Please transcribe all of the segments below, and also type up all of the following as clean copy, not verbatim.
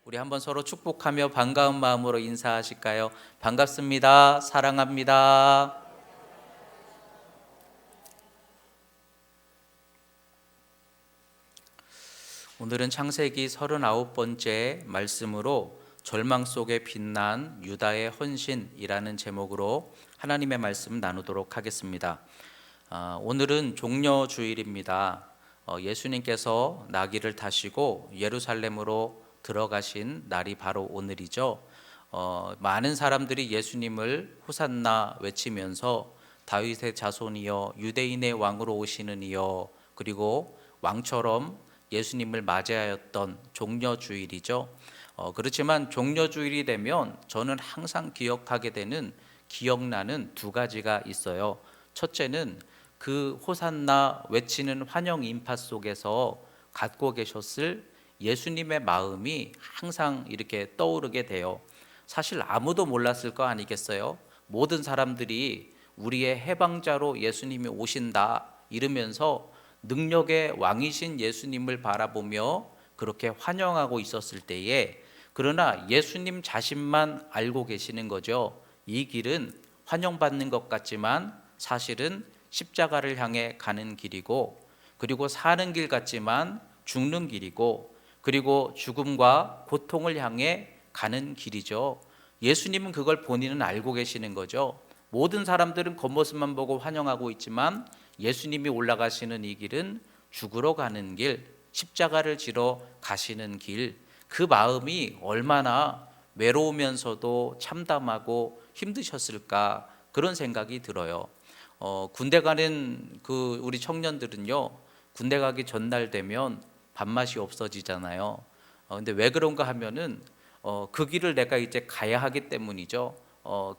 우리 한번 서로 축복하며 반가운 마음으로 인사하실까요? 반갑습니다. 사랑합니다. 오늘은 창세기 39번째 말씀으로 절망 속에 빛난 유다의 헌신이라는 제목으로 하나님의 말씀 나누도록 하겠습니다. 오늘은 종려주일입니다. 예수님께서 나귀를 타시고 예루살렘으로 들어가신 날이 바로 오늘이죠. 많은 사람들이 예수님을 호산나 외치면서 다윗의 자손이여 유대인의 왕으로 오시는 이여, 그리고 왕처럼 예수님을 맞이하였던 종려주일이죠. 그렇지만 종려주일이 되면 저는 항상 기억나는 두 가지가 있어요. 첫째는 그 호산나 외치는 환영 인파 속에서 갖고 계셨을 예수님의 마음이 항상 이렇게 떠오르게 돼요. 사실 아무도 몰랐을 거 아니겠어요? 모든 사람들이 우리의 해방자로 예수님이 오신다 이러면서 능력의 왕이신 예수님을 바라보며 그렇게 환영하고 있었을 때에, 그러나 예수님 자신만 알고 계시는 거죠. 이 길은 환영받는 것 같지만 사실은 십자가를 향해 가는 길이고, 그리고 사는 길 같지만 죽는 길이고, 그리고 죽음과 고통을 향해 가는 길이죠. 예수님은 그걸 본인은 알고 계시는 거죠. 모든 사람들은 겉모습만 보고 환영하고 있지만 예수님이 올라가시는 이 길은 죽으러 가는 길, 십자가를 지러 가시는 길, 그 마음이 얼마나 외로우면서도 참담하고 힘드셨을까, 그런 생각이 들어요. 군대 가는 우리 청년들은요, 군대 가기 전날 되면 밥맛이 없어지잖아요. 근데 왜 그런가 하면은 그 길을 내가 이제 가야 하기 때문이죠.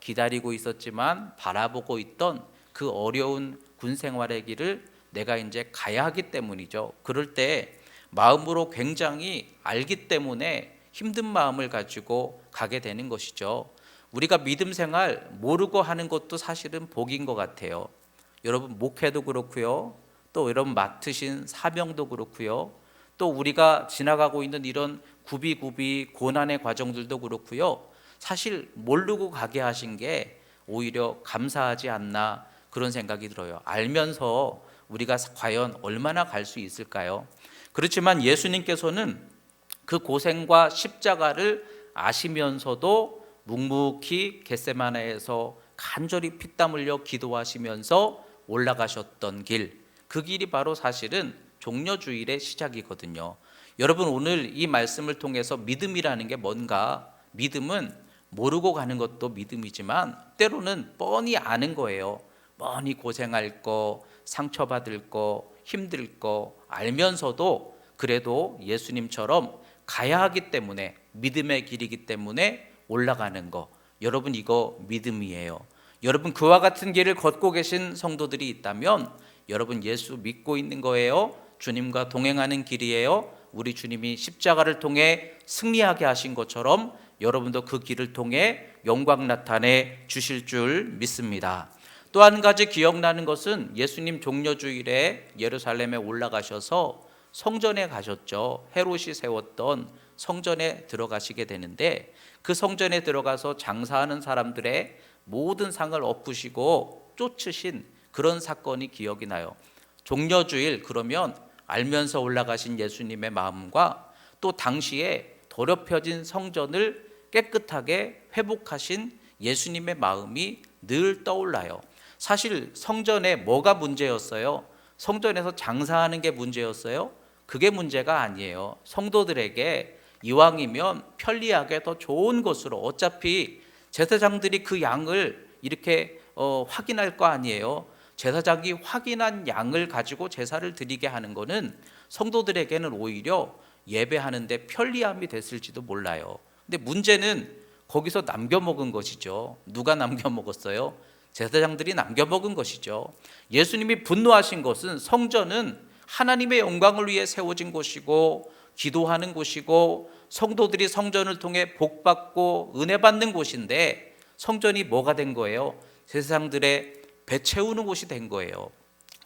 기다리고 있었지만 바라보고 있던 그 어려운 군 생활의 길을 내가 이제 가야 하기 때문이죠. 그럴 때 마음으로 굉장히 알기 때문에 힘든 마음을 가지고 가게 되는 것이죠. 우리가 믿음 생활 모르고 하는 것도 사실은 복인 것 같아요. 여러분, 목회도 그렇고요, 또 여러분 맡으신 사명도 그렇고요, 또 우리가 지나가고 있는 이런 구비구비 고난의 과정들도 그렇고요, 사실 모르고 가게 하신 게 오히려 감사하지 않나, 그런 생각이 들어요. 알면서 우리가 과연 얼마나 갈 수 있을까요? 그렇지만 예수님께서는 그 고생과 십자가를 아시면서도 묵묵히 겟세마네에서 간절히 피땀 흘려 기도하시면서 올라가셨던 길, 그 길이 바로 사실은 종려주일의 시작이거든요. 여러분, 오늘 이 말씀을 통해서 믿음이라는 게 뭔가, 믿음은 모르고 가는 것도 믿음이지만 때로는 뻔히 아는 거예요. 뻔히 고생할 거, 상처받을 거, 힘들 거 알면서도 그래도 예수님처럼 가야 하기 때문에, 믿음의 길이기 때문에 올라가는 거, 여러분 이거 믿음이에요. 여러분, 그와 같은 길을 걷고 계신 성도들이 있다면 여러분 예수 믿고 있는 거예요. 주님과 동행하는 길이에요. 우리 주님이 십자가를 통해 승리하게 하신 것처럼 여러분도 그 길을 통해 영광 나타내 주실 줄 믿습니다. 또 한 가지 기억나는 것은 예수님 종려주일에 예루살렘에 올라가셔서 성전에 가셨죠. 헤롯이 세웠던 성전에 들어가시게 되는데, 그 성전에 들어가서 장사하는 사람들의 모든 상을 엎으시고 쫓으신 그런 사건이 기억이 나요. 종려주일 그러면 알면서 올라가신 예수님의 마음과 또 당시에 더럽혀진 성전을 깨끗하게 회복하신 예수님의 마음이 늘 떠올라요. 사실 성전에 뭐가 문제였어요? 성전에서 장사하는 게 문제였어요? 그게 문제가 아니에요. 성도들에게 이왕이면 편리하게 더 좋은 곳으로, 어차피 제사장들이 그 양을 이렇게 확인할 거 아니에요. 제사장이 확인한 양을 가지고 제사를 드리게 하는 것은 성도들에게는 오히려 예배하는데 편리함이 됐을지도 몰라요. 근데 문제는 거기서 남겨먹은 것이죠. 누가 남겨먹었어요? 제사장들이 남겨먹은 것이죠. 예수님이 분노하신 것은 성전은 하나님의 영광을 위해 세워진 곳이고 기도하는 곳이고 성도들이 성전을 통해 복받고 은혜 받는 곳인데, 성전이 뭐가 된 거예요? 제사장들의 배 채우는 곳이 된 거예요.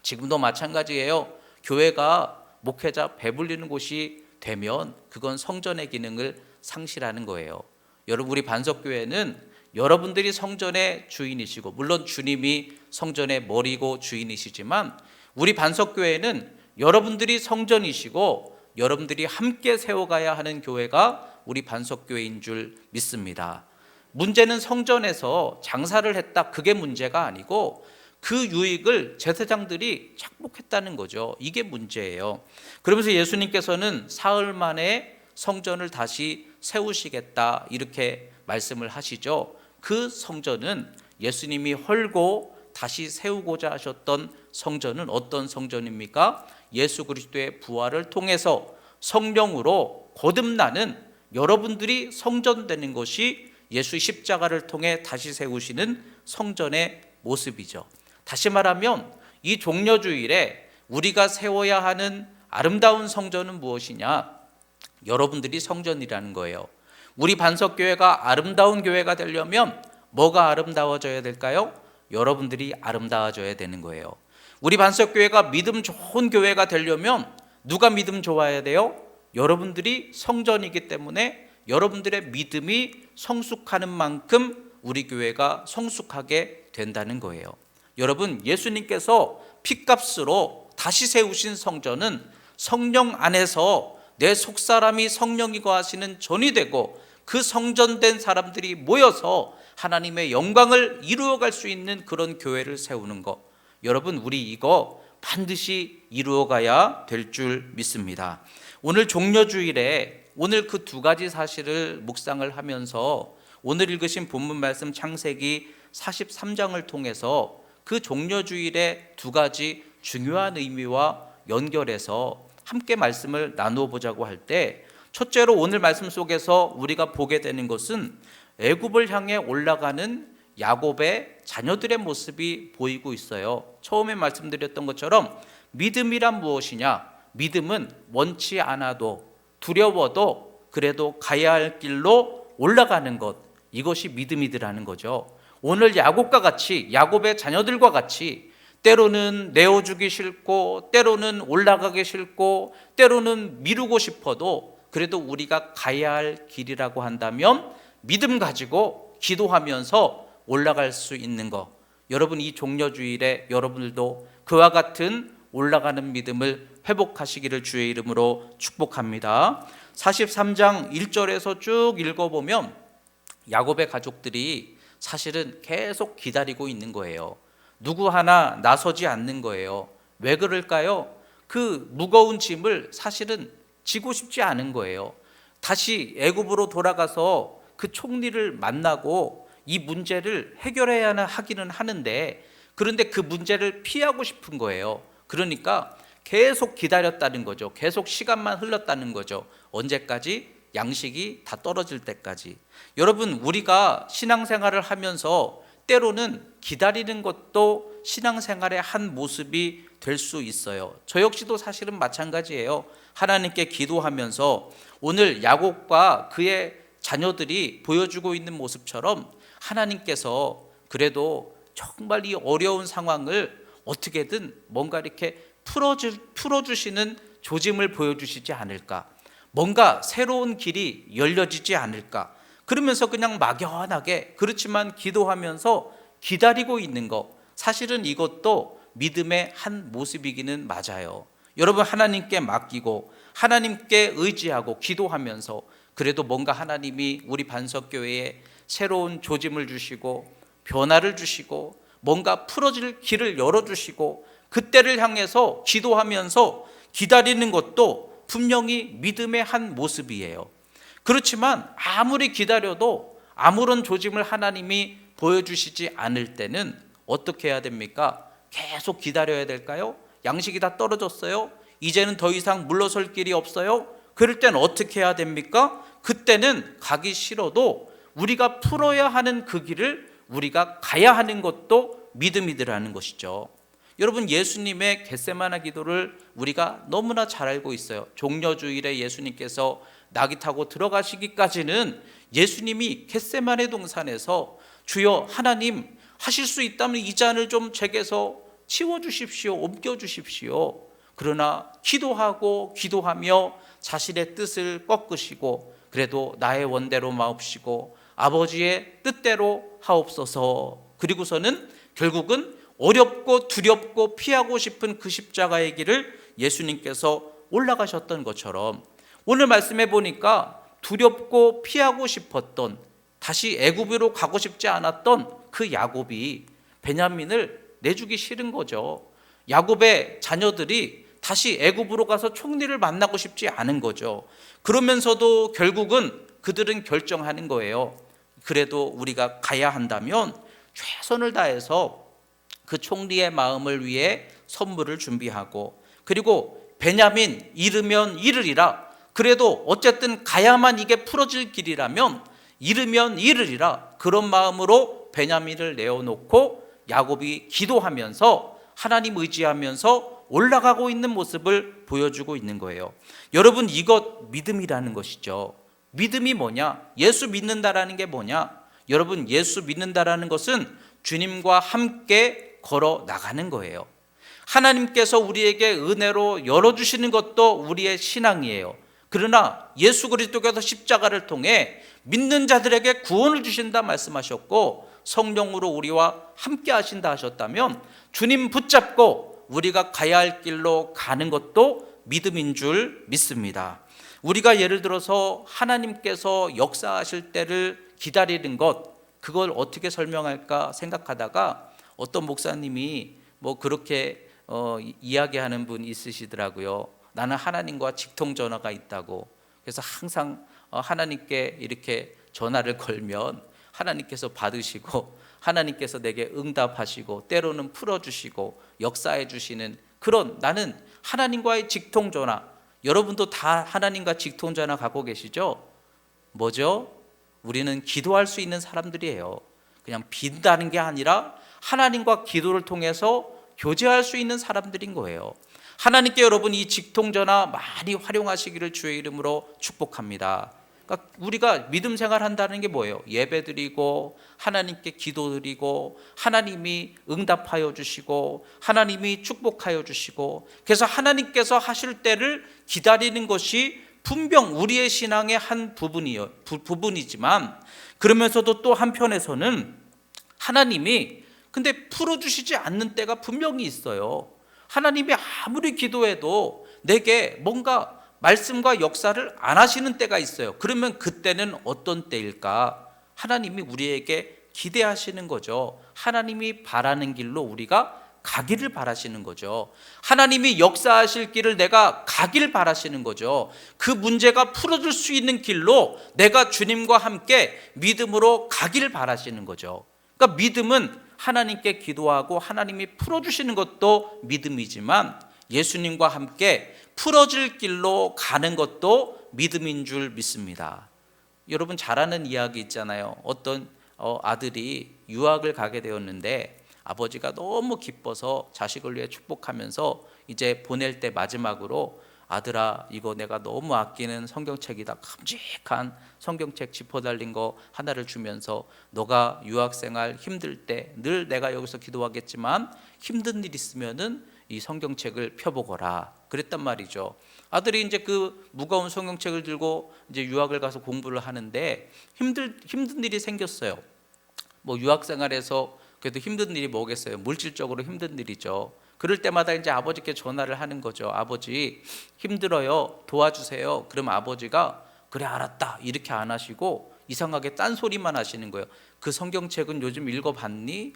지금도 마찬가지예요. 교회가 목회자 배불리는 곳이 되면 그건 성전의 기능을 상실하는 거예요. 여러분, 우리 반석교회는 여러분들이 성전의 주인이시고, 물론 주님이 성전의 머리고 주인이시지만, 우리 반석교회는 여러분들이 성전이시고 여러분들이 함께 세워가야 하는 교회가 우리 반석교회인 줄 믿습니다. 문제는 성전에서 장사를 했다, 그게 문제가 아니고 그 유익을 제사장들이 착복했다는 거죠. 이게 문제예요. 그러면서 예수님께서는 사흘 만에 성전을 다시 세우시겠다, 이렇게 말씀을 하시죠. 그 성전은 예수님이 헐고 다시 세우고자 하셨던 성전은 어떤 성전입니까? 예수 그리스도의 부활을 통해서 성령으로 거듭나는 여러분들이 성전되는 것이 예수 십자가를 통해 다시 세우시는 성전의 모습이죠. 다시 말하면 이 종려주일에 우리가 세워야 하는 아름다운 성전은 무엇이냐? 여러분들이 성전이라는 거예요. 우리 반석교회가 아름다운 교회가 되려면 뭐가 아름다워져야 될까요? 여러분들이 아름다워져야 되는 거예요. 우리 반석교회가 믿음 좋은 교회가 되려면 누가 믿음 좋아야 돼요? 여러분들이 성전이기 때문에 여러분들의 믿음이 성숙하는 만큼 우리 교회가 성숙하게 된다는 거예요. 여러분, 예수님께서 핏값으로 다시 세우신 성전은 성령 안에서 내 속사람이 성령이 거하시는 전이 되고 그 성전된 사람들이 모여서 하나님의 영광을 이루어갈 수 있는 그런 교회를 세우는 것, 여러분, 우리 이거 반드시 이루어가야 될 줄 믿습니다. 오늘 종려주일에 오늘 그 두 가지 사실을 묵상을 하면서 오늘 읽으신 본문 말씀 창세기 43장을 통해서 그 종려주일의 두 가지 중요한 의미와 연결해서 함께 말씀을 나누어 보자고 할 때, 첫째로 오늘 말씀 속에서 우리가 보게 되는 것은 애굽을 향해 올라가는 야곱의 자녀들의 모습이 보이고 있어요. 처음에 말씀드렸던 것처럼 믿음이란 무엇이냐? 믿음은 원치 않아도 두려워도 그래도 가야 할 길로 올라가는 것, 이것이 믿음이더라는 거죠. 오늘 야곱과 같이, 야곱의 자녀들과 같이 때로는 내어주기 싫고 때로는 올라가기 싫고 때로는 미루고 싶어도 그래도 우리가 가야 할 길이라고 한다면 믿음 가지고 기도하면서 올라갈 수 있는 것, 여러분, 이 종려주일에 여러분들도 그와 같은 올라가는 믿음을 회복하시기를 주의 이름으로 축복합니다. 43장 1절에서 쭉 읽어보면 야곱의 가족들이 사실은 계속 기다리고 있는 거예요. 누구 하나 나서지 않는 거예요. 왜 그럴까요? 그 무거운 짐을 사실은 지고 싶지 않은 거예요. 다시 애굽으로 돌아가서 그 총리를 만나고 이 문제를 해결해야 하기는 하는데, 그런데 그 문제를 피하고 싶은 거예요. 그러니까 계속 기다렸다는 거죠. 계속 시간만 흘렀다는 거죠. 언제까지? 양식이 다 떨어질 때까지. 여러분, 우리가 신앙생활을 하면서 때로는 기다리는 것도 신앙생활의 한 모습이 될 수 있어요. 저 역시도 사실은 마찬가지예요. 하나님께 기도하면서 오늘 야곱과 그의 자녀들이 보여주고 있는 모습처럼 하나님께서 그래도 정말 이 어려운 상황을 어떻게든 뭔가 이렇게 풀어주시는 조짐을 보여주시지 않을까, 뭔가 새로운 길이 열려지지 않을까, 그러면서 그냥 막연하게 그렇지만 기도하면서 기다리고 있는 것, 사실은 이것도 믿음의 한 모습이기는 맞아요. 여러분, 하나님께 맡기고 하나님께 의지하고 기도하면서 그래도 뭔가 하나님이 우리 반석교회에 새로운 조짐을 주시고 변화를 주시고 뭔가 풀어질 길을 열어주시고 그때를 향해서 기도하면서 기다리는 것도 분명히 믿음의 한 모습이에요. 그렇지만 아무리 기다려도 아무런 조짐을 하나님이 보여주시지 않을 때는 어떻게 해야 됩니까? 계속 기다려야 될까요? 양식이 다 떨어졌어요? 이제는 더 이상 물러설 길이 없어요? 그럴 때는 어떻게 해야 됩니까? 그때는 가기 싫어도 우리가 풀어야 하는 그 길을 우리가 가야 하는 것도 믿음이더라는 것이죠. 여러분, 예수님의 겟세마네 기도를 우리가 너무나 잘 알고 있어요. 종려주일에 예수님께서 나귀 타고 들어가시기까지는 예수님이 겟세마네 동산에서 주여 하나님 하실 수 있다면 이 잔을 좀 제게서 치워주십시오, 옮겨주십시오. 그러나 기도하며 자신의 뜻을 꺾으시고 그래도 나의 원대로 마옵시고 아버지의 뜻대로 하옵소서. 그리고서는 결국은 어렵고 두렵고 피하고 싶은 그 십자가의 길을 예수님께서 올라가셨던 것처럼 오늘 말씀해 보니까 두렵고 피하고 싶었던, 다시 애굽으로 가고 싶지 않았던 그 야곱이 베냐민을 내주기 싫은 거죠. 야곱의 자녀들이 다시 애굽으로 가서 총리를 만나고 싶지 않은 거죠. 그러면서도 결국은 그들은 결정하는 거예요. 그래도 우리가 가야 한다면 최선을 다해서 그 총리의 마음을 위해 선물을 준비하고, 그리고 베냐민 잃으면 잃으리라, 그래도 어쨌든 가야만 이게 풀어질 길이라면 잃으면 잃으리라, 그런 마음으로 베냐민을 내어놓고 야곱이 기도하면서 하나님 의지하면서 올라가고 있는 모습을 보여주고 있는 거예요. 여러분, 이것 믿음이라는 것이죠. 믿음이 뭐냐? 예수 믿는다라는 게 뭐냐? 여러분, 예수 믿는다라는 것은 주님과 함께 걸어 나가는 거예요. 하나님께서 우리에게 은혜로 열어주시는 것도 우리의 신앙이에요. 그러나 예수 그리스도께서 십자가를 통해 믿는 자들에게 구원을 주신다 말씀하셨고 성령으로 우리와 함께 하신다 하셨다면 주님 붙잡고 우리가 가야 할 길로 가는 것도 믿음인 줄 믿습니다. 우리가 예를 들어서 하나님께서 역사하실 때를 기다리는 것, 그걸 어떻게 설명할까 생각하다가 어떤 목사님이 그렇게 이야기하는 분 있으시더라고요. 나는 하나님과 직통전화가 있다고. 그래서 항상 하나님께 이렇게 전화를 걸면 하나님께서 받으시고 하나님께서 내게 응답하시고 때로는 풀어주시고 역사해 주시는 그런, 나는 하나님과의 직통전화. 여러분도 다 하나님과 직통전화 갖고 계시죠? 뭐죠? 우리는 기도할 수 있는 사람들이에요. 그냥 빈다는 게 아니라 하나님과 기도를 통해서 교제할 수 있는 사람들인 거예요. 하나님께 여러분 이 직통전화 많이 활용하시기를 주의 이름으로 축복합니다. 그러니까 우리가 믿음 생활한다는 게 뭐예요? 예배드리고 하나님께 기도드리고 하나님이 응답하여 주시고 하나님이 축복하여 주시고, 그래서 하나님께서 하실 때를 기다리는 것이 분명 우리의 신앙의 한 부분이지만, 그러면서도 또 한편에서는 하나님이 근데 풀어주시지 않는 때가 분명히 있어요. 하나님이 아무리 기도해도 내게 뭔가 말씀과 역사를 안 하시는 때가 있어요. 그러면 그때는 어떤 때일까? 하나님이 우리에게 기대하시는 거죠. 하나님이 바라는 길로 우리가 가기를 바라시는 거죠. 하나님이 역사하실 길을 내가 가길 바라시는 거죠. 그 문제가 풀어질 수 있는 길로 내가 주님과 함께 믿음으로 가길 바라시는 거죠. 그러니까 믿음은 하나님께 기도하고 하나님이 풀어주시는 것도 믿음이지만 예수님과 함께 풀어질 길로 가는 것도 믿음인 줄 믿습니다. 여러분 잘 아는 이야기 있잖아요. 어떤 아들이 유학을 가게 되었는데 아버지가 너무 기뻐서 자식을 위해 축복하면서 이제 보낼 때 마지막으로 아들아, 이거 내가 너무 아끼는 성경책이다. 큼직한 성경책 지퍼 달린 거 하나를 주면서 너가 유학생활 힘들 때 늘 내가 여기서 기도하겠지만 힘든 일 있으면은 이 성경책을 펴보거라. 그랬단 말이죠. 아들이 이제 그 무거운 성경책을 들고 이제 유학을 가서 공부를 하는데 힘든 일이 생겼어요. 유학생활에서 그래도 힘든 일이 뭐겠어요? 물질적으로 힘든 일이죠. 그럴 때마다 이제 아버지께 전화를 하는 거죠. 아버지 힘들어요, 도와주세요. 그럼 아버지가 그래 알았다 이렇게 안 하시고 이상하게 딴소리만 하시는 거예요. 그 성경책은 요즘 읽어봤니?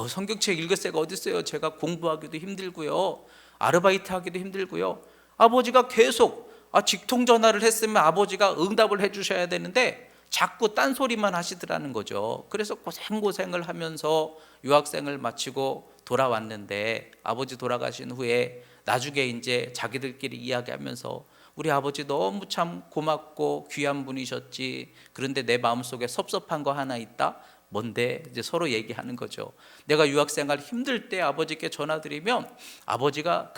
성경책 읽을 새가 어디 있어요? 제가 공부하기도 힘들고요, 아르바이트 하기도 힘들고요. 아버지가 계속 직통전화를 했으면 아버지가 응답을 해주셔야 되는데 자꾸 딴소리만 하시더라는 거죠. 그래서 고생을 하면서 유학생을 마치고 돌아왔는데 아버지 돌아가신 후에 나중에 이제 자기들끼리 이야기하면서 우리 아버지 너무 참 고맙고 귀한 분이셨지. 그런데 내 마음속에 섭섭한 거 하나 있다. 뭔데? 이제 서로 얘기하는 거죠. 내가 유학생활 힘들 때 아버지께 전화드리면 아버지가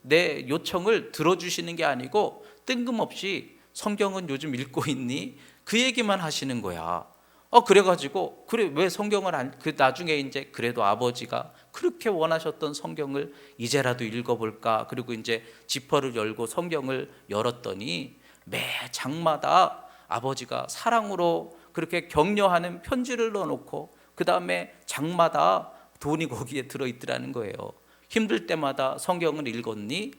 내 요청을 들어주시는 게 아니고 뜬금없이 성경은 요즘 읽고 있니? 그 얘기만 하시는 거야. 그래가지고 그래 왜 성경을 나중에 이제 그래도 아버지가 그렇게 원하셨던 성경을 이제라도 읽어볼까. 그리고 이제 지퍼를 열고 성경을 열었더니 매 장마다 아버지가 사랑으로 그렇게 격려하는 편지를 넣어놓고 그 다음에 장마다 돈이 거기에 들어있더라는 거예요. 힘들 때마다 성경을 읽었니?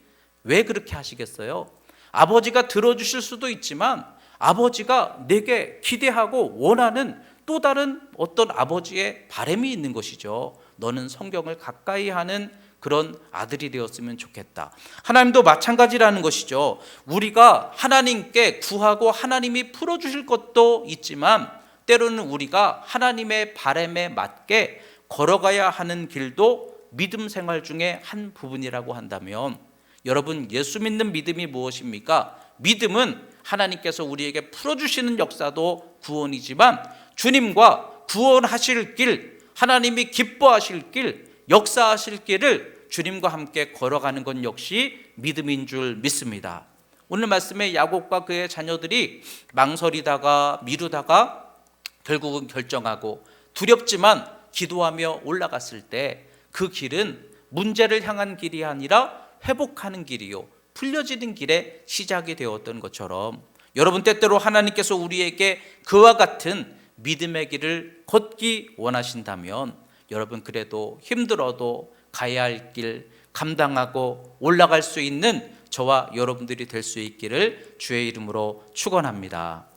왜 그렇게 하시겠어요? 아버지가 들어주실 수도 있지만 아버지가 내게 기대하고 원하는 또 다른 어떤 아버지의 바람이 있는 것이죠. 너는 성경을 가까이 하는 그런 아들이 되었으면 좋겠다. 하나님도 마찬가지라는 것이죠. 우리가 하나님께 구하고 하나님이 풀어주실 것도 있지만 때로는 우리가 하나님의 바람에 맞게 걸어가야 하는 길도 믿음 생활 중에 한 부분이라고 한다면, 여러분, 예수 믿는 믿음이 무엇입니까? 믿음은 하나님께서 우리에게 풀어주시는 역사도 구원이지만 주님과 구원하실 길, 하나님이 기뻐하실 길, 역사하실 길을 주님과 함께 걸어가는 것 역시 믿음인 줄 믿습니다. 오늘 말씀에 야곱과 그의 자녀들이 망설이다가 미루다가 결국은 결정하고 두렵지만 기도하며 올라갔을 때 그 길은 문제를 향한 길이 아니라 회복하는 길이요, 풀려지는 길의 시작이 되었던 것처럼 여러분, 때때로 하나님께서 우리에게 그와 같은 믿음의 길을 걷기 원하신다면 여러분, 그래도 힘들어도 가야 할 길 감당하고 올라갈 수 있는 저와 여러분들이 될 수 있기를 주의 이름으로 축원합니다.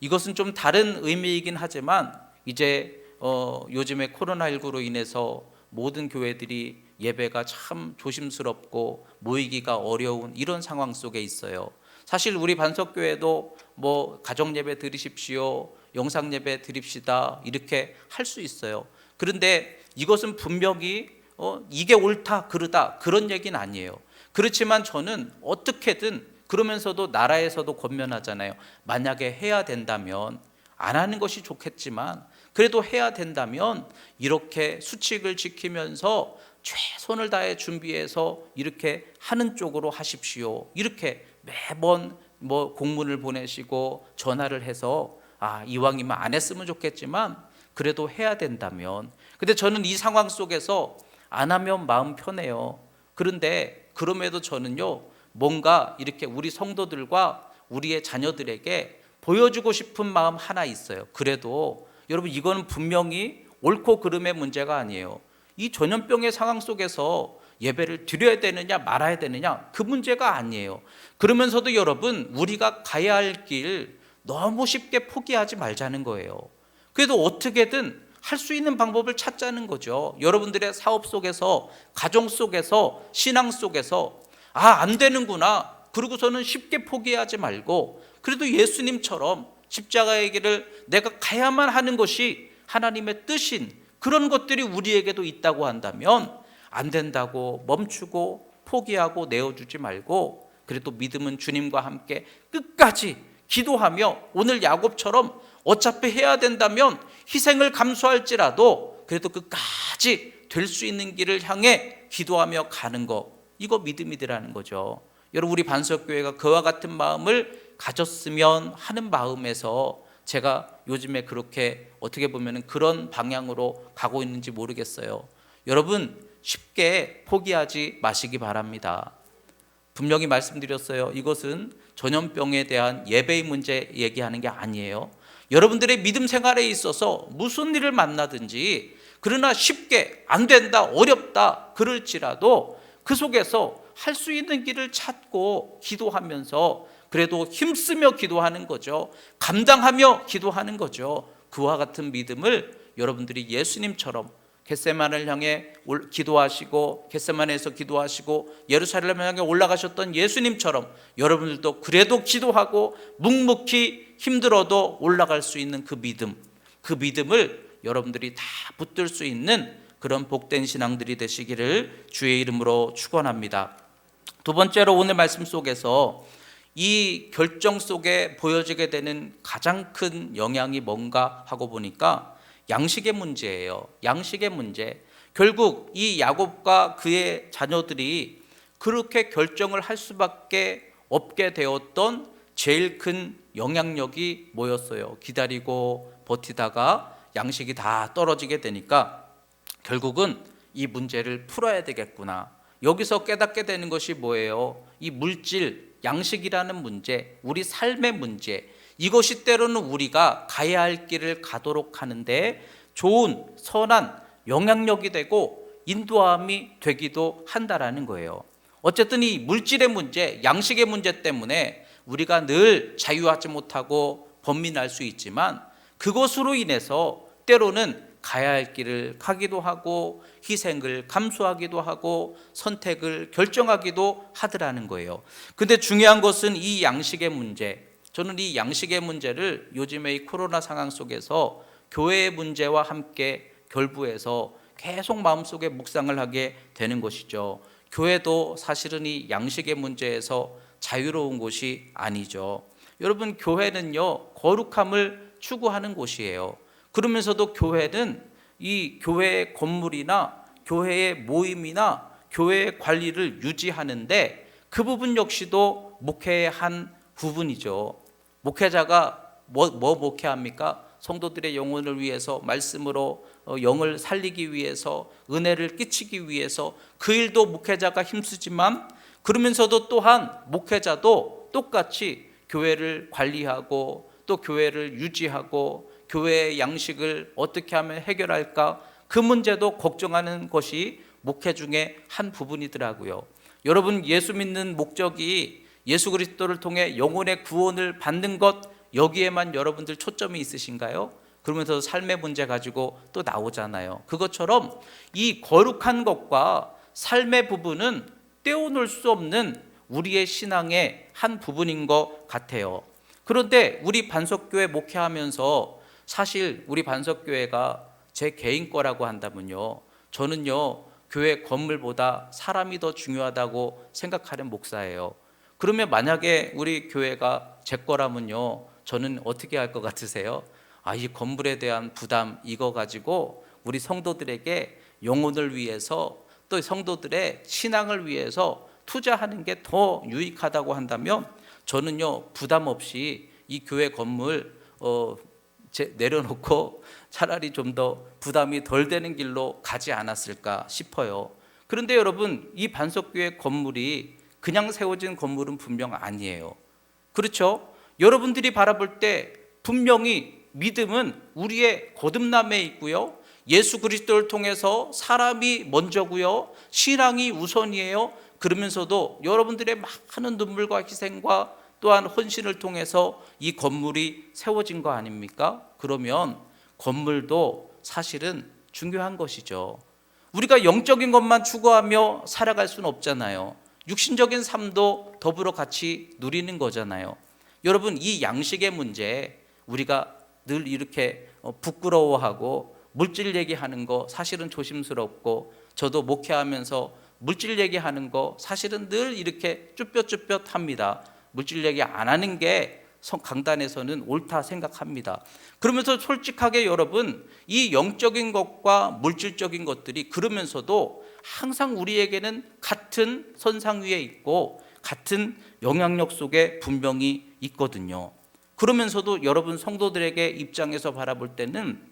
이것은 좀 다른 의미이긴 하지만 이제 요즘에 코로나19로 인해서 모든 교회들이 예배가 참 조심스럽고 모이기가 어려운 이런 상황 속에 있어요. 사실 우리 반석교회도 가정예배 드리십시오, 영상예배 드립시다 이렇게 할 수 있어요. 그런데 이것은 분명히 이게 옳다 그르다 그런 얘기는 아니에요. 그렇지만 저는 어떻게든, 그러면서도 나라에서도 권면하잖아요. 만약에 해야 된다면, 안 하는 것이 좋겠지만 그래도 해야 된다면 이렇게 수칙을 지키면서 최선을 다해 준비해서 이렇게 하는 쪽으로 하십시오. 이렇게 매번 공문을 보내시고 전화를 해서 이왕이면 안 했으면 좋겠지만 그래도 해야 된다면. 근데 저는 이 상황 속에서 안 하면 마음 편해요. 그런데 그럼에도 저는요, 뭔가 이렇게 우리 성도들과 우리의 자녀들에게 보여주고 싶은 마음 하나 있어요. 그래도 여러분, 이거는 분명히 옳고 그름의 문제가 아니에요. 이 전염병의 상황 속에서 예배를 드려야 되느냐 말아야 되느냐 그 문제가 아니에요. 그러면서도 여러분, 우리가 가야 할 길 너무 쉽게 포기하지 말자는 거예요. 그래도 어떻게든 할 수 있는 방법을 찾자는 거죠. 여러분들의 사업 속에서, 가정 속에서, 신앙 속에서 안 되는구나 그러고서는 쉽게 포기하지 말고 그래도 예수님처럼 십자가의 길을 내가 가야만 하는 것이 하나님의 뜻인 그런 것들이 우리에게도 있다고 한다면 안 된다고 멈추고 포기하고 내어주지 말고 그래도 믿음은 주님과 함께 끝까지 기도하며, 오늘 야곱처럼 어차피 해야 된다면 희생을 감수할지라도 그래도 끝까지 될 수 있는 길을 향해 기도하며 가는 거, 이거 믿음이라는 거죠. 여러분, 우리 반석교회가 그와 같은 마음을 가졌으면 하는 마음에서 제가 요즘에 그렇게 어떻게 보면 그런 방향으로 가고 있는지 모르겠어요. 여러분, 쉽게 포기하지 마시기 바랍니다. 분명히 말씀드렸어요. 이것은 전염병에 대한 예배의 문제 얘기하는 게 아니에요. 여러분들의 믿음 생활에 있어서 무슨 일을 만나든지, 그러나 쉽게 안 된다, 어렵다 그럴지라도 그 속에서 할 수 있는 길을 찾고 기도하면서 그래도 힘쓰며 기도하는 거죠. 감당하며 기도하는 거죠. 그와 같은 믿음을 여러분들이 예수님처럼 겟세마네를 향해 기도하시고, 겟세마네에서 기도하시고 예루살렘을 향해 올라가셨던 예수님처럼 여러분들도 그래도 기도하고 묵묵히 힘들어도 올라갈 수 있는 그 믿음을 여러분들이 다 붙들 수 있는 그런 복된 신앙들이 되시기를 주의 이름으로 축원합니다. 두 번째로, 오늘 말씀 속에서 이 결정 속에 보여지게 되는 가장 큰 영향이 뭔가 하고 보니까 양식의 문제예요. 양식의 문제. 결국 이 야곱과 그의 자녀들이 그렇게 결정을 할 수밖에 없게 되었던 제일 큰 영향력이 뭐였어요? 기다리고 버티다가 양식이 다 떨어지게 되니까 결국은 이 문제를 풀어야 되겠구나. 여기서 깨닫게 되는 것이 뭐예요? 이 물질, 양식이라는 문제, 우리 삶의 문제, 이것이 때로는 우리가 가야 할 길을 가도록 하는데 좋은 선한 영향력이 되고 인도함이 되기도 한다라는 거예요. 어쨌든 이 물질의 문제, 양식의 문제 때문에 우리가 늘 자유하지 못하고 번민할 수 있지만 그것으로 인해서 때로는 가야 할 길을 가기도 하고 희생을 감수하기도 하고 선택을 결정하기도 하더라는 거예요. 근데 중요한 것은 이 양식의 문제, 저는 이 양식의 문제를 요즘의 이 코로나 상황 속에서 교회의 문제와 함께 결부해서 계속 마음속에 묵상을 하게 되는 것이죠. 교회도 사실은 이 양식의 문제에서 자유로운 곳이 아니죠. 여러분, 교회는요 거룩함을 추구하는 곳이에요. 그러면서도 교회는 이 교회의 건물이나 교회의 모임이나 교회의 관리를 유지하는데 그 부분 역시도 목회의 한 부분이죠. 목회자가 뭐 목회합니까? 성도들의 영혼을 위해서 말씀으로 영을 살리기 위해서 은혜를 끼치기 위해서 그 일도 목회자가 힘쓰지만 그러면서도 또한 목회자도 똑같이 교회를 관리하고 또 교회를 유지하고 교회의 양식을 어떻게 하면 해결할까 그 문제도 걱정하는 것이 목회 중에 한 부분이더라고요. 여러분, 예수 믿는 목적이 예수 그리스도를 통해 영혼의 구원을 받는 것 여기에만 여러분들 초점이 있으신가요? 그러면서 삶의 문제 가지고 또 나오잖아요. 그것처럼 이 거룩한 것과 삶의 부분은 떼어놓을 수 없는 우리의 신앙의 한 부분인 것 같아요. 그런데 우리 반석교회 목회하면서 사실 우리 반석교회가 제 개인 거라고 한다면요, 저는요 교회 건물보다 사람이 더 중요하다고 생각하는 목사예요. 그러면 만약에 우리 교회가 제 거라면요 저는 어떻게 할 것 같으세요? 이 건물에 대한 부담 이거 가지고 우리 성도들에게 영혼을 위해서 또 성도들의 신앙을 위해서 투자하는 게 더 유익하다고 한다면 저는요 부담 없이 이 교회 건물 내려놓고 차라리 좀 더 부담이 덜 되는 길로 가지 않았을까 싶어요. 그런데 여러분, 이 반석교회 건물이 그냥 세워진 건물은 분명 아니에요. 그렇죠? 여러분들이 바라볼 때 분명히 믿음은 우리의 거듭남에 있고요, 예수 그리스도를 통해서 사람이 먼저고요, 신앙이 우선이에요. 그러면서도 여러분들의 많은 눈물과 희생과 또한 헌신을 통해서 이 건물이 세워진 거 아닙니까? 그러면 건물도 사실은 중요한 것이죠. 우리가 영적인 것만 추구하며 살아갈 수는 없잖아요. 육신적인 삶도 더불어 같이 누리는 거잖아요. 여러분, 이 양식의 문제 우리가 늘 이렇게 부끄러워하고 물질 얘기하는 거 사실은 조심스럽고, 저도 목회하면서 물질 얘기하는 거 사실은 늘 이렇게 쭈뼛쭈뼛합니다. 물질 얘기 안 하는 게 강단에서는 옳다 생각합니다. 그러면서 솔직하게 여러분, 이 영적인 것과 물질적인 것들이 그러면서도 항상 우리에게는 같은 선상 위에 있고 같은 영향력 속에 분명히 있거든요. 그러면서도 여러분 성도들에게 입장에서 바라볼 때는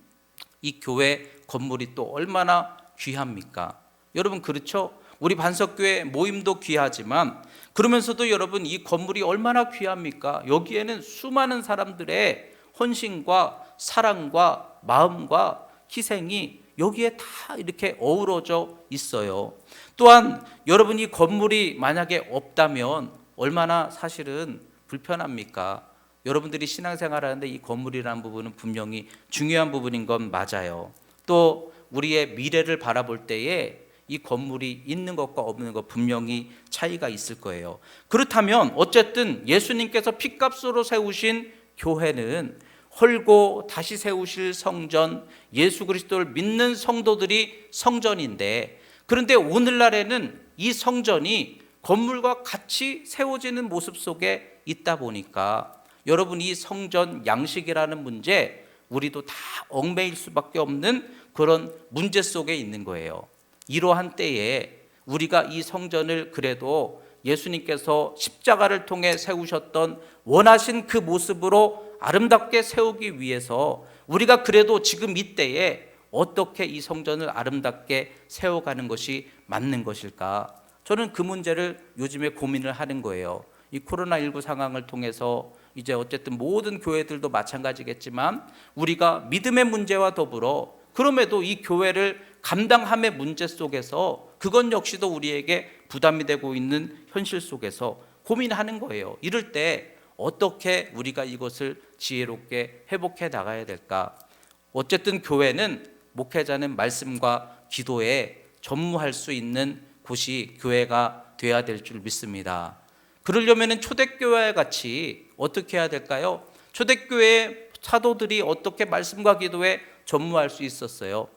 이 교회 건물이 또 얼마나 귀합니까? 여러분, 그렇죠? 우리 반석교회 모임도 귀하지만 그러면서도 여러분 이 건물이 얼마나 귀합니까? 여기에는 수많은 사람들의 헌신과 사랑과 마음과 희생이 여기에 다 이렇게 어우러져 있어요. 또한 여러분, 이 건물이 만약에 없다면 얼마나 사실은 불편합니까? 여러분들이 신앙생활 하는데 이 건물이라는 부분은 분명히 중요한 부분인 건 맞아요. 또 우리의 미래를 바라볼 때에 이 건물이 있는 것과 없는 것 분명히 차이가 있을 거예요. 그렇다면 어쨌든 예수님께서 핏값으로 세우신 교회는 헐고 다시 세우실 성전, 예수 그리스도를 믿는 성도들이 성전인데, 그런데 오늘날에는 이 성전이 건물과 같이 세워지는 모습 속에 있다 보니까 여러분, 이 성전 양식이라는 문제 우리도 다 얽매일 수밖에 없는 그런 문제 속에 있는 거예요. 이러한 때에 우리가 이 성전을 그래도 예수님께서 십자가를 통해 세우셨던 원하신 그 모습으로 아름답게 세우기 위해서 우리가 그래도 지금 이때에 어떻게 이 성전을 아름답게 세워가는 것이 맞는 것일까? 저는 그 문제를 요즘에 고민을 하는 거예요. 이 코로나19 상황을 통해서 이제 어쨌든 모든 교회들도 마찬가지겠지만 우리가 믿음의 문제와 더불어 그럼에도 이 교회를 감당함의 문제 속에서 그것 역시도 우리에게 부담이 되고 있는 현실 속에서 고민하는 거예요. 이럴 때 어떻게 우리가 이것을 지혜롭게 회복해 나가야 될까? 어쨌든 교회는 목회자는 말씀과 기도에 전무할 수 있는 곳이 교회가 돼야 될 줄 믿습니다. 그러려면 초대교회 같이 어떻게 해야 될까요? 초대교회 사도들이 어떻게 말씀과 기도에 전무할 수 있었어요?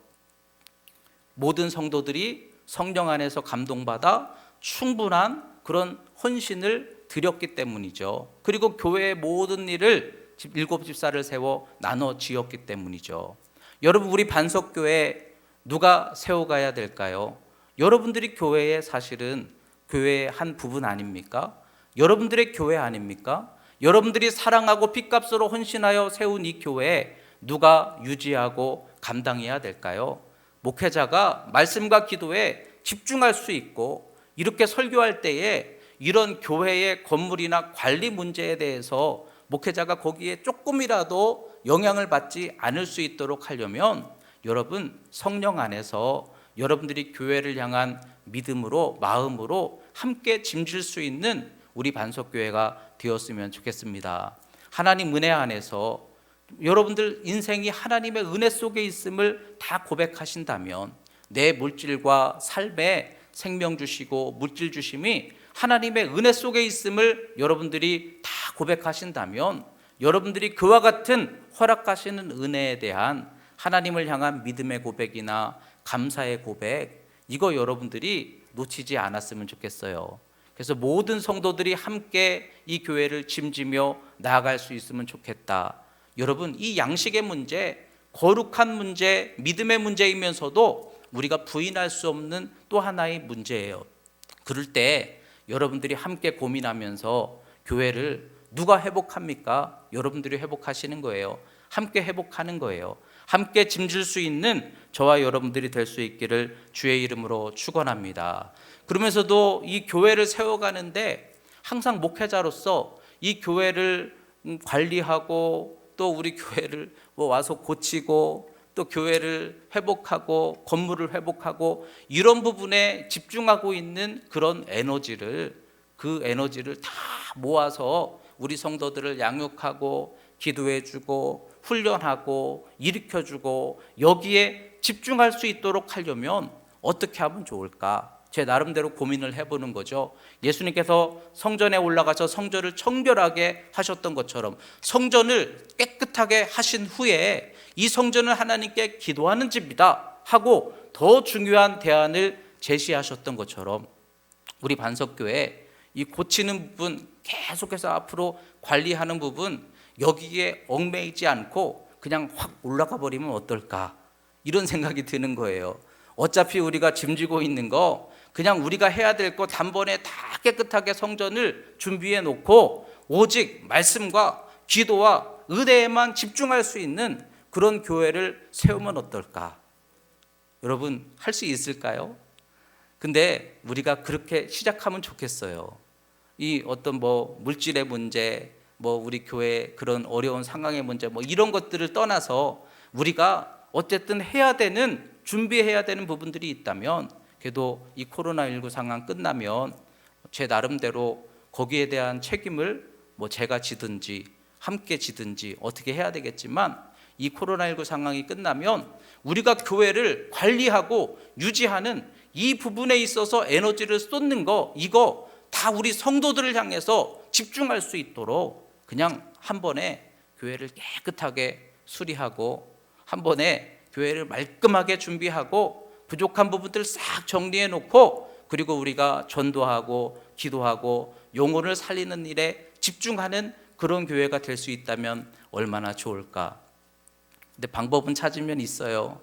모든 성도들이 성령 안에서 감동받아 충분한 그런 헌신을 드렸기 때문이죠. 그리고 교회의 모든 일을 일곱 집사를 세워 나눠 지었기 때문이죠. 여러분, 우리 반석교회 누가 세워가야 될까요? 여러분들이 교회의 사실은 교회의 한 부분 아닙니까? 여러분들의 교회 아닙니까? 여러분들이 사랑하고 핏값으로 헌신하여 세운 이 교회 누가 유지하고 감당해야 될까요? 목회자가 말씀과 기도에 집중할 수 있고 이렇게 설교할 때에 이런 교회의 건물이나 관리 문제에 대해서 목회자가 거기에 조금이라도 영향을 받지 않을 수 있도록 하려면 여러분 성령 안에서 여러분들이 교회를 향한 믿음으로 마음으로 함께 짐질 수 있는 우리 반석교회가 되었으면 좋겠습니다. 하나님 은혜 안에서 여러분들 인생이 하나님의 은혜 속에 있음을 다 고백하신다면 내 물질과 삶에 생명 주시고 물질 주심이 하나님의 은혜 속에 있음을 여러분들이 다 고백하신다면 여러분들이 그와 같은 허락하시는 은혜에 대한 하나님을 향한 믿음의 고백이나 감사의 고백, 이거 여러분들이 놓치지 않았으면 좋겠어요. 그래서 모든 성도들이 함께 이 교회를 짐지며 나아갈 수 있으면 좋겠다. 여러분, 이 양식의 문제, 거룩한 문제, 믿음의 문제이면서도 우리가 부인할 수 없는 또 하나의 문제예요. 그럴 때 여러분들이 함께 고민하면서 교회를 누가 회복합니까? 여러분들이 회복하시는 거예요. 함께 회복하는 거예요. 함께 짐질 수 있는 저와 여러분들이 될 수 있기를 주의 이름으로 축원합니다. 그러면서도 이 교회를 세워가는데 항상 목회자로서 이 교회를 관리하고 또 우리 교회를 와서 고치고 또 교회를 회복하고 건물을 회복하고 이런 부분에 집중하고 있는 그런 에너지를 다 모아서 우리 성도들을 양육하고 기도해주고 훈련하고 일으켜주고 여기에 집중할 수 있도록 하려면 어떻게 하면 좋을까? 제 나름대로 고민을 해보는 거죠. 예수님께서 성전에 올라가서 성전을 청결하게 하셨던 것처럼 성전을 깨끗하게 하신 후에 이 성전은 하나님께 기도하는 집이다 하고 더 중요한 대안을 제시하셨던 것처럼 우리 반석교회 이 고치는 부분, 계속해서 앞으로 관리하는 부분, 여기에 얽매이지 않고 그냥 확 올라가 버리면 어떨까, 이런 생각이 드는 거예요. 어차피 우리가 짐지고 있는 거 그냥 우리가 해야 될 거 단번에 다 깨끗하게 성전을 준비해 놓고 오직 말씀과 기도와 은혜에만 집중할 수 있는 그런 교회를 세우면 어떨까? 여러분, 할 수 있을까요? 근데 우리가 그렇게 시작하면 좋겠어요. 이 어떤 물질의 문제, 우리 교회 그런 어려운 상황의 문제, 이런 것들을 떠나서 우리가 어쨌든 준비해야 되는 부분들이 있다면, 그래도 이 코로나19 상황 끝나면 제 나름대로 거기에 대한 책임을 제가 지든지 함께 지든지 어떻게 해야 되겠지만, 이 코로나19 상황이 끝나면 우리가 교회를 관리하고 유지하는 이 부분에 있어서 에너지를 쏟는 거, 이거 다 우리 성도들을 향해서 집중할 수 있도록 그냥 한 번에 교회를 깨끗하게 수리하고 한 번에 교회를 말끔하게 준비하고 부족한 부분들 싹 정리해 놓고 그리고 우리가 전도하고 기도하고 영혼을 살리는 일에 집중하는 그런 교회가 될 수 있다면 얼마나 좋을까. 근데 방법은 찾으면 있어요.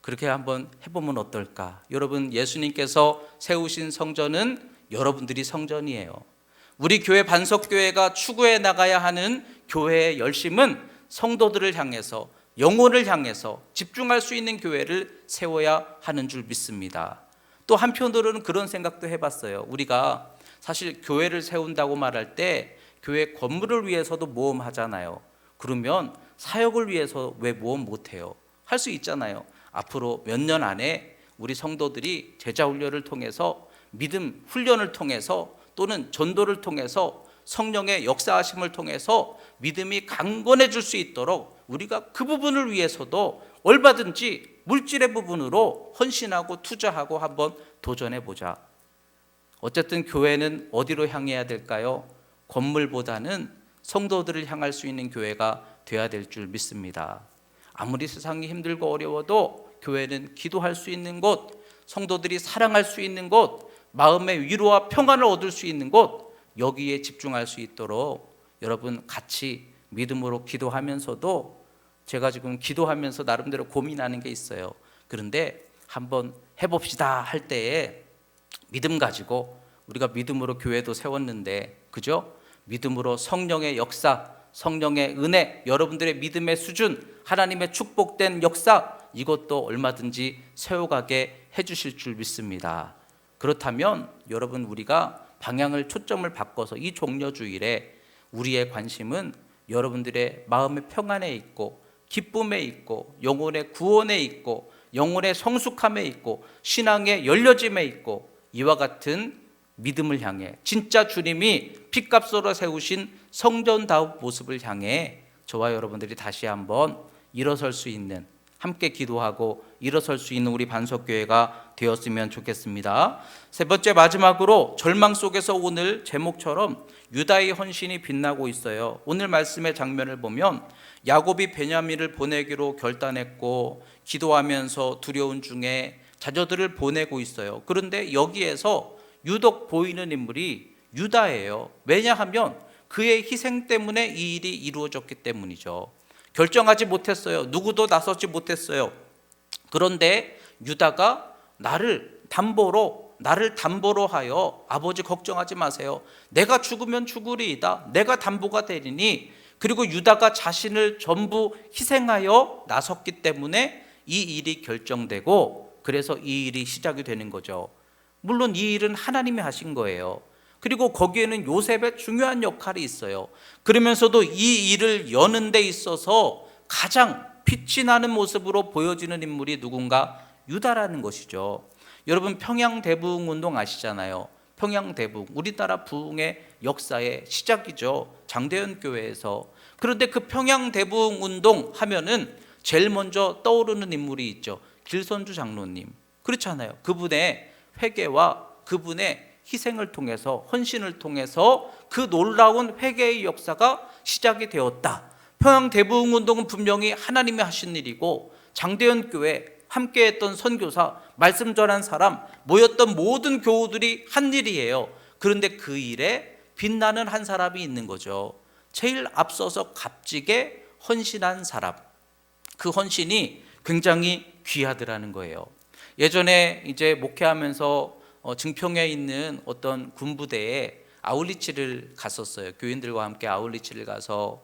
그렇게 한번 해보면 어떨까. 여러분, 예수님께서 세우신 성전은 여러분들이 성전이에요. 우리 교회 반석교회가 추구해 나가야 하는 교회의 열심은 성도들을 향해서, 영혼을 향해서 집중할 수 있는 교회를 세워야 하는 줄 믿습니다. 또 한편으로는 그런 생각도 해봤어요. 우리가 사실 교회를 세운다고 말할 때 교회 건물을 위해서도 모험하잖아요. 그러면 사역을 위해서 왜 모험 못해요? 할 수 있잖아요. 앞으로 몇 년 안에 우리 성도들이 제자 훈련을 통해서, 믿음 훈련을 통해서, 또는 전도를 통해서, 성령의 역사하심을 통해서 믿음이 강건해질 수 있도록 우리가 그 부분을 위해서도 얼마든지 물질의 부분으로 헌신하고 투자하고 한번 도전해 보자. 어쨌든 교회는 어디로 향해야 될까요? 건물보다는 성도들을 향할 수 있는 교회가 돼야 될 줄 믿습니다. 아무리 세상이 힘들고 어려워도 교회는 기도할 수 있는 곳, 성도들이 사랑할 수 있는 곳, 마음의 위로와 평안을 얻을 수 있는 곳, 여기에 집중할 수 있도록 여러분 같이 믿음으로 기도하면서도, 제가 지금 기도하면서 나름대로 고민하는 게 있어요. 그런데 한번 해봅시다 할 때에 믿음 가지고, 우리가 믿음으로 교회도 세웠는데, 그죠? 믿음으로 성령의 역사, 성령의 은혜, 여러분들의 믿음의 수준, 하나님의 축복된 역사, 이것도 얼마든지 세워가게 해주실 줄 믿습니다. 그렇다면 여러분, 우리가 방향을, 초점을 바꿔서 이 종려주일에 우리의 관심은 여러분들의 마음의 평안에 있고, 기쁨에 있고, 영혼의 구원에 있고, 영혼의 성숙함에 있고, 신앙의 열려짐에 있고, 이와 같은 믿음을 향해, 진짜 주님이 핏값으로 세우신 성전다운 모습을 향해 저와 여러분들이 다시 한번 일어설 수 있는, 함께 기도하고 일어설 수 있는 우리 반석교회가 되었으면 좋겠습니다. 세 번째, 마지막으로 절망 속에서 오늘 제목처럼 유다의 헌신이 빛나고 있어요. 오늘 말씀의 장면을 보면 야곱이 베냐민을 보내기로 결단했고 기도하면서 두려운 중에 자녀들을 보내고 있어요. 그런데 여기에서 유독 보이는 인물이 유다예요. 왜냐하면 그의 희생 때문에 이 일이 이루어졌기 때문이죠. 결정하지 못했어요. 누구도 나서지 못했어요. 그런데 유다가 나를 담보로 하여 아버지 걱정하지 마세요. 내가 죽으면 죽으리이다. 내가 담보가 되리니. 그리고 유다가 자신을 전부 희생하여 나섰기 때문에 이 일이 결정되고, 그래서 이 일이 시작이 되는 거죠. 물론 이 일은 하나님이 하신 거예요. 그리고 거기에는 요셉의 중요한 역할이 있어요. 그러면서도 이 일을 여는 데 있어서 가장 빛이 나는 모습으로 보여지는 인물이 누군가? 유다라는 것이죠. 여러분, 평양대부흥운동 아시잖아요. 평양대부흥, 우리나라 부흥의 역사의 시작이죠. 장대현 교회에서. 그런데 그 평양대부흥운동 하면은 제일 먼저 떠오르는 인물이 있죠. 길선주 장로님. 그렇잖아요. 그분의 회개와 그분의 희생을 통해서, 헌신을 통해서 그 놀라운 회개의 역사가 시작이 되었다. 평양대부흥운동은 분명히 하나님이 하신 일이고, 장대현 교회 함께했던 선교사, 말씀 전한 사람, 모였던 모든 교우들이 한 일이에요. 그런데 그 일에 빛나는 한 사람이 있는 거죠. 제일 앞서서 값지게 헌신한 사람. 그 헌신이 굉장히 귀하더라는 거예요. 예전에 이제 목회하면서 증평에 있는 어떤 군부대에 아울리치를 갔었어요. 교인들과 함께 아울리치를 가서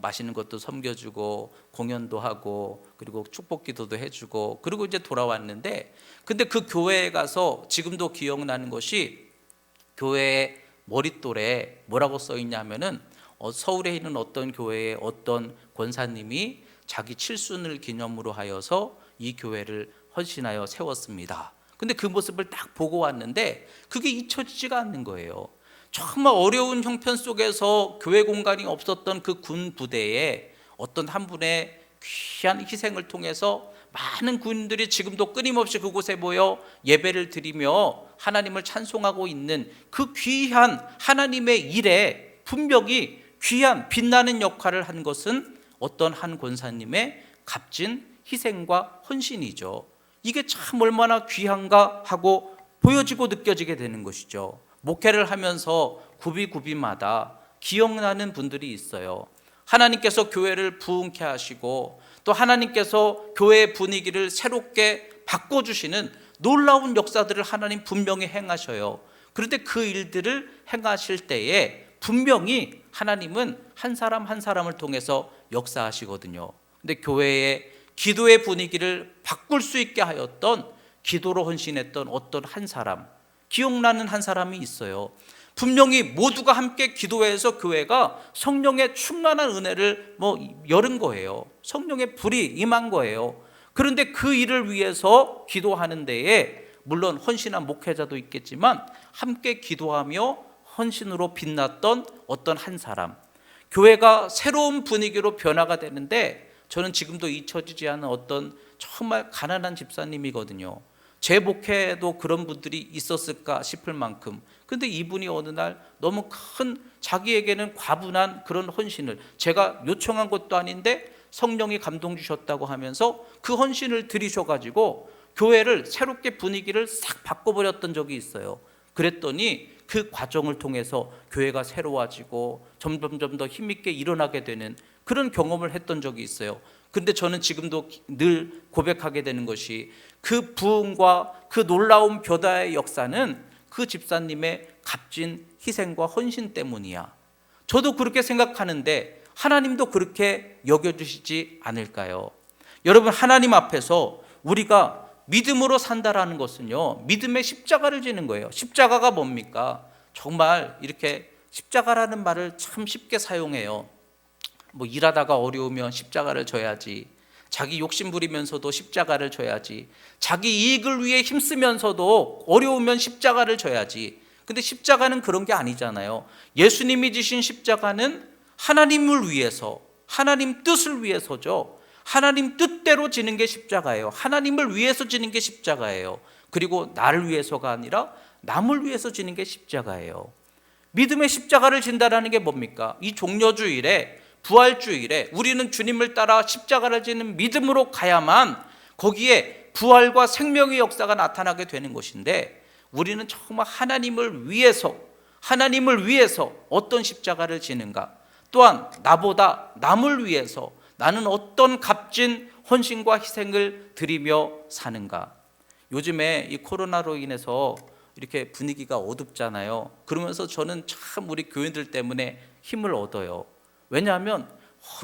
맛있는 것도 섬겨주고 공연도 하고, 그리고 축복기도도 해주고, 그리고 이제 돌아왔는데, 근데 그 교회에 가서 지금도 기억나는 것이, 교회의 머릿돌에 뭐라고 써 있냐면은 서울에 있는 어떤 교회의 어떤 권사님이 자기 칠순을 기념으로 하여서 이 교회를 헌신하여 세웠습니다. 근데 그 모습을 딱 보고 왔는데 그게 잊혀지지가 않는 거예요. 정말 어려운 형편 속에서 교회 공간이 없었던 그 군 부대에 어떤 한 분의 귀한 희생을 통해서 많은 군인들이 지금도 끊임없이 그곳에 모여 예배를 드리며 하나님을 찬송하고 있는 그 귀한 하나님의 일에 분명히 귀한 빛나는 역할을 한 것은 어떤 한 권사님의 값진 희생과 헌신이죠. 이게 참 얼마나 귀한가 하고 보여지고 느껴지게 되는 것이죠. 목회를 하면서 굽이마다 기억나는 분들이 있어요. 하나님께서 교회를 부흥케 하시고 또 하나님께서 교회의 분위기를 새롭게 바꿔주시는 놀라운 역사들을 하나님 분명히 행하셔요. 그런데 그 일들을 행하실 때에 분명히 하나님은 한 사람 한 사람을 통해서 역사하시거든요. 근데 교회의 기도의 분위기를 바꿀 수 있게 하였던, 기도로 헌신했던 어떤 한 사람, 기억나는 한 사람이 있어요. 분명히 모두가 함께 기도해서 교회가 성령의 충만한 은혜를 열은 거예요. 성령의 불이 임한 거예요. 그런데 그 일을 위해서 기도하는 데에 물론 헌신한 목회자도 있겠지만 함께 기도하며 헌신으로 빛났던 어떤 한 사람, 교회가 새로운 분위기로 변화가 되는데, 저는 지금도 잊혀지지 않은 어떤 정말 가난한 집사님이거든요. 제 목회에도 그런 분들이 있었을까 싶을 만큼, 근데 이분이 어느 날 너무 큰, 자기에게는 과분한 그런 헌신을, 제가 요청한 것도 아닌데 성령이 감동 주셨다고 하면서 그 헌신을 드리셔가지고 교회를 새롭게 분위기를 싹 바꿔버렸던 적이 있어요. 그랬더니 그 과정을 통해서 교회가 새로워지고 점점 더 힘있게 일어나게 되는 그런 경험을 했던 적이 있어요. 근데 저는 지금도 늘 고백하게 되는 것이, 그 부흥과 그 놀라운 변화의 역사는 그 집사님의 값진 희생과 헌신 때문이야. 저도 그렇게 생각하는데 하나님도 그렇게 여겨주시지 않을까요? 여러분, 하나님 앞에서 우리가 믿음으로 산다라는 것은요, 믿음의 십자가를 지는 거예요. 십자가가 뭡니까? 정말 이렇게 십자가라는 말을 참 쉽게 사용해요. 일하다가 어려우면 십자가를 져야지, 자기 욕심 부리면서도 십자가를 져야지, 자기 이익을 위해 힘쓰면서도 어려우면 십자가를 져야지. 근데 십자가는 그런 게 아니잖아요. 예수님이 지신 십자가는 하나님을 위해서, 하나님 뜻을 위해서죠. 하나님 뜻대로 지는 게 십자가예요. 하나님을 위해서 지는 게 십자가예요. 그리고 나를 위해서가 아니라 남을 위해서 지는 게 십자가예요. 믿음의 십자가를 진다라는 게 뭡니까? 이 종려주일에, 부활주일에 우리는 주님을 따라 십자가를 지는 믿음으로 가야만 거기에 부활과 생명의 역사가 나타나게 되는 것인데, 우리는 정말 하나님을 위해서 어떤 십자가를 지는가, 또한 나보다 남을 위해서 나는 어떤 값진 헌신과 희생을 드리며 사는가. 요즘에 이 코로나로 인해서 이렇게 분위기가 어둡잖아요. 그러면서 저는 참 우리 교인들 때문에 힘을 얻어요. 왜냐하면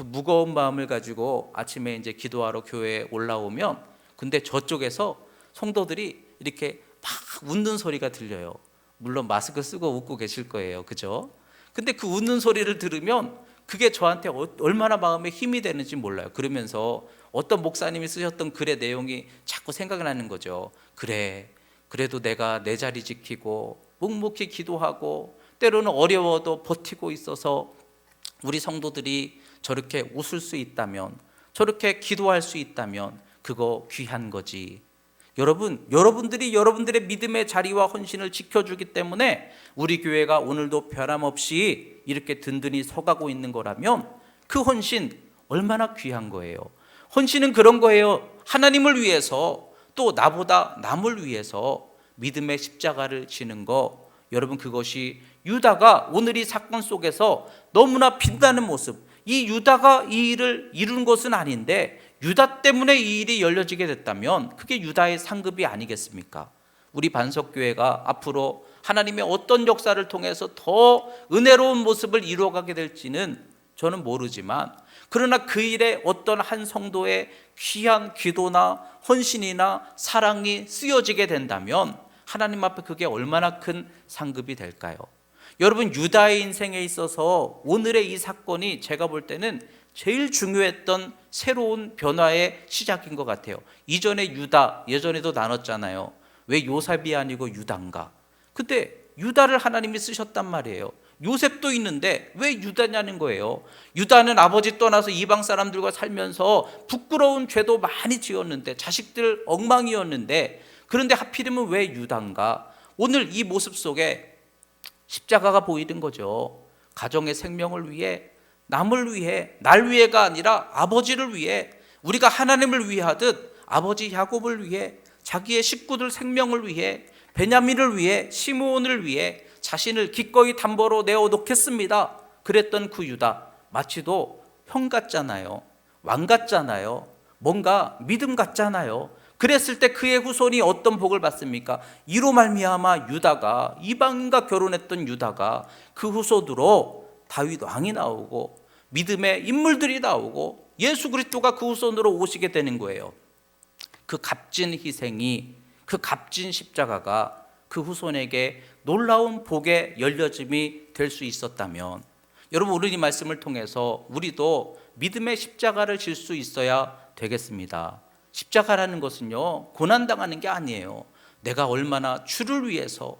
무거운 마음을 가지고 아침에 이제 기도하러 교회에 올라오면, 근데 저쪽에서 성도들이 이렇게 막 웃는 소리가 들려요. 물론 마스크 쓰고 웃고 계실 거예요, 그죠? 근데 그 웃는 소리를 들으면 그게 저한테 얼마나 마음에 힘이 되는지 몰라요. 그러면서 어떤 목사님이 쓰셨던 글의 내용이 자꾸 생각나는 거죠. 그래도 내가 내 자리 지키고 묵묵히 기도하고 때로는 어려워도 버티고 있어서 우리 성도들이 저렇게 웃을 수 있다면, 저렇게 기도할 수 있다면 그거 귀한 거지. 여러분들이 여러분들의 믿음의 자리와 헌신을 지켜주기 때문에 우리 교회가 오늘도 변함없이 이렇게 든든히 서가고 있는 거라면 그 헌신 얼마나 귀한 거예요. 헌신은 그런 거예요. 하나님을 위해서, 또 나보다 남을 위해서 믿음의 십자가를 지는 거. 여러분, 그것이 유다가 오늘 이 사건 속에서 너무나 빛나는 모습, 이 유다가 이 일을 이룬 것은 아닌데 유다 때문에 이 일이 열려지게 됐다면 그게 유다의 상급이 아니겠습니까? 우리 반석교회가 앞으로 하나님의 어떤 역사를 통해서 더 은혜로운 모습을 이루어가게 될지는 저는 모르지만, 그러나 그 일에 어떤 한 성도의 귀한 기도나 헌신이나 사랑이 쓰여지게 된다면 하나님 앞에 그게 얼마나 큰 상급이 될까요? 여러분, 유다의 인생에 있어서 오늘의 이 사건이 제가 볼 때는 제일 중요했던 새로운 변화의 시작인 것 같아요. 이전에 유다, 예전에도 나눴잖아요. 왜 요셉이 아니고 유다인가? 근데 유다를 하나님이 쓰셨단 말이에요. 요셉도 있는데 왜 유다냐는 거예요. 유다는 아버지 떠나서 이방 사람들과 살면서 부끄러운 죄도 많이 지었는데, 자식들 엉망이었는데, 그런데 하필이면 왜 유다인가? 오늘 이 모습 속에 십자가가 보이는 거죠. 가정의 생명을 위해, 남을 위해, 날 위해가 아니라 아버지를 위해, 우리가 하나님을 위하듯 아버지 야곱을 위해, 자기의 식구들 생명을 위해, 베냐민을 위해, 시므온을 위해 자신을 기꺼이 담보로 내어놓겠습니다. 그랬던 그 유다, 마치도 형 같잖아요. 왕 같잖아요. 뭔가 믿음 같잖아요. 그랬을 때 그의 후손이 어떤 복을 받습니까? 이로 말미암아 유다가, 이방인과 결혼했던 유다가 그 후손으로 다윗 왕이 나오고 믿음의 인물들이 나오고 예수 그리스도가 그 후손으로 오시게 되는 거예요. 그 값진 희생이, 그 값진 십자가가 그 후손에게 놀라운 복의 열려짐이 될 수 있었다면, 여러분 오늘 이 말씀을 통해서 우리도 믿음의 십자가를 질 수 있어야 되겠습니다. 십자가라는 것은요, 고난당하는 게 아니에요. 내가 얼마나 주를 위해서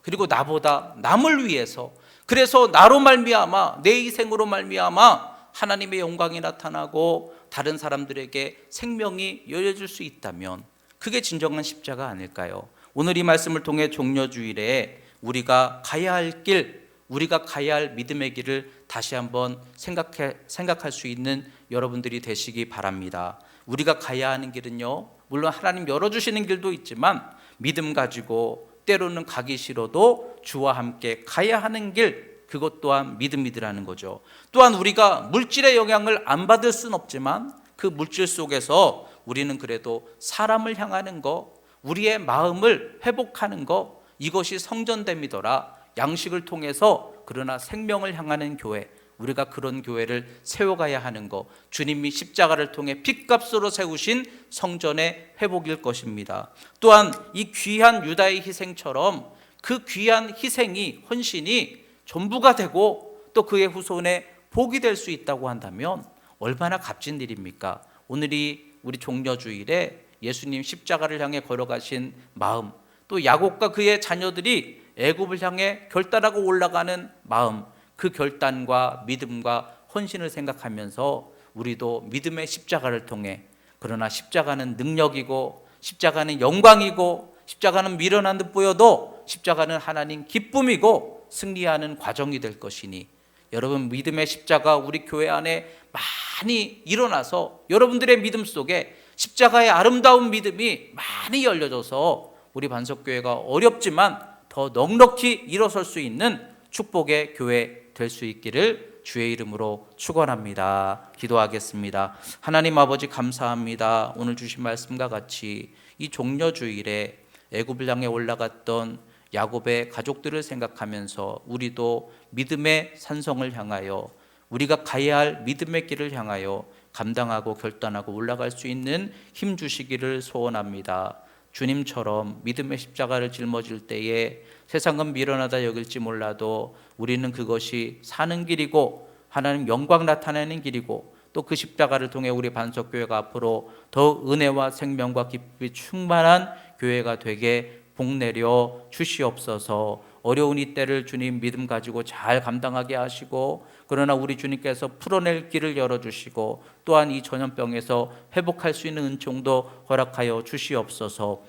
그리고 나보다 남을 위해서, 그래서 나로 말미암아, 내 희생으로 말미암아 하나님의 영광이 나타나고 다른 사람들에게 생명이 열려질 수 있다면 그게 진정한 십자가 아닐까요? 오늘 이 말씀을 통해 종려주일에 우리가 가야 할 길, 우리가 가야 할 믿음의 길을 다시 한번 생각할 수 있는 여러분들이 되시기 바랍니다. 우리가 가야 하는 길은요, 물론 하나님 열어주시는 길도 있지만 믿음 가지고 때로는 가기 싫어도 주와 함께 가야 하는 길, 그것 또한 믿음이라는 거죠. 또한 우리가 물질의 영향을 안 받을 수는 없지만 그 물질 속에서 우리는 그래도 사람을 향하는 거, 우리의 마음을 회복하는 거, 이것이 성전됨이더라. 양식을 통해서 그러나 생명을 향하는 교회, 우리가 그런 교회를 세워가야 하는 거, 주님이 십자가를 통해 핏값으로 세우신 성전의 회복일 것입니다. 또한 이 귀한 유다의 희생처럼 그 귀한 희생이, 헌신이 전부가 되고 또 그의 후손의 복이 될 수 있다고 한다면 얼마나 값진 일입니까? 오늘이 우리 종려주일에 예수님 십자가를 향해 걸어가신 마음, 또 야곱과 그의 자녀들이 애굽을 향해 결단하고 올라가는 마음, 그 결단과 믿음과 헌신을 생각하면서 우리도 믿음의 십자가를 통해, 그러나 십자가는 능력이고 십자가는 영광이고 십자가는 미련한 듯 보여도 십자가는 하나님 기쁨이고 승리하는 과정이 될 것이니, 여러분 믿음의 십자가 우리 교회 안에 많이 일어나서 여러분들의 믿음 속에 십자가의 아름다운 믿음이 많이 열려져서 우리 반석교회가 어렵지만 더 넉넉히 일어설 수 있는 축복의 교회 될 수 있기를 주의 이름으로 축원합니다. 기도하겠습니다. 하나님 아버지 감사합니다. 오늘 주신 말씀과 같이 이 종려주일에 애굽을 향해 올라갔던 야곱의 가족들을 생각하면서 우리도 믿음의 산성을 향하여, 우리가 가야 할 믿음의 길을 향하여 감당하고 결단하고 올라갈 수 있는 힘 주시기를 소원합니다. 주님처럼 믿음의 십자가를 짊어질 때에 세상은 미련하다 여길지 몰라도 우리는 그것이 사는 길이고 하나님 영광 나타내는 길이고, 또 그 십자가를 통해 우리 반석교회가 앞으로 더 은혜와 생명과 기쁨이 충만한 교회가 되게 복내려 주시옵소서. 어려운 이 때를 주님 믿음 가지고 잘 감당하게 하시고, 그러나 우리 주님께서 풀어낼 길을 열어주시고 또한 이 전염병에서 회복할 수 있는 은총도 허락하여 주시옵소서.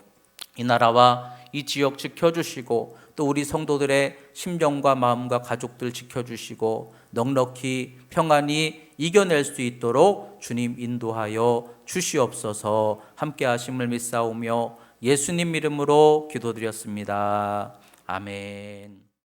이 나라와 이 지역 지켜주시고 또 우리 성도들의 심령과 마음과 가족들 지켜주시고 넉넉히 평안히 이겨낼 수 있도록 주님 인도하여 주시옵소서. 함께 하심을 믿사오며 예수님 이름으로 기도드렸습니다. 아멘.